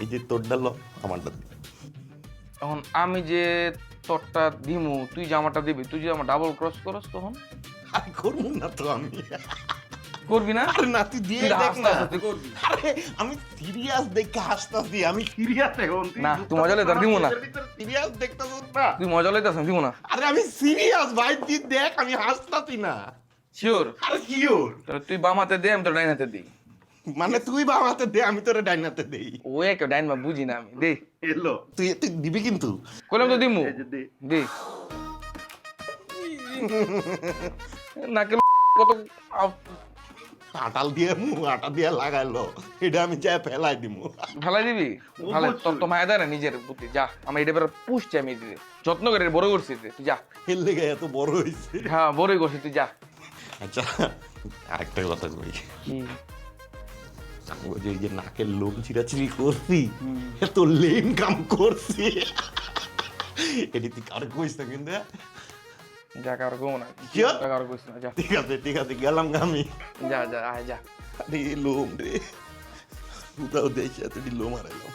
এই যে তোরটা ল আমারটা দে। এখন আমি যে তোরটা দিমু তুই যে আমারটা দিবি, তুই যে আমার ডাবল ক্রস করস তখন আরে করবো না তো আমি। করবি না? আরে না তুই দিয়ে তুই দেখ হাসতে না। হাসতে তুই করবি। আরে আমি সিরিয়াস দেখে হাসতাছি, আমি সিরিয়াস এখন। না, তুই মজা লইতে দিমু না। সিরিয়াস দেখতাছিস না? তুই মজা লইতেছ দিব না। আরে আমি সিরিয়াস ভাই, তুই দেখ আমি হাসতাছি না। শিওর? আরে কিওর? তাহলে তুই বাম হাতে দে, আমি তোর ডাইন হাতে দিই। মানে তুই বাম হাতে দে, আমি তোরে ডাইন হাতে দেই। ও একে ডাইন বা বুঝি না আমি, দে। এলো তুই তুই দিবি কিন্তু। কইলাম তো দিমু। এই যে দে। দে। নাকে কত আটাল দিয়ে আটা দিয়ে লাগাইলো, এটা আমি চাই ফেলাই দিমু। ভালাই দিবি? ভালো, তোর তো মায়া দেয় না নিজের বুদ্ধি। যা, আমি এটা বের পুষছি, আমি দিদি যত্ন করে বড় করছি তুই যা। এর লেগে এত বড় হয়েছে। হ্যাঁ বড়ই করছি, তুই যা। আচ্ছা আরেকটা কথা কই, কি? ওই যে নাকের লোম চিরাচিরি করছি, এত লেম কাম করছি, এটি তুই কারো কইস না কিন্তু। যা, কারো গো না, কি? কারো কইস না, যা। ঠিক আছে গেলাম আমি। যা যা, আয় যা। আরে লোম রে, কোথাও দেখে এতটি লোম হারাইলাম।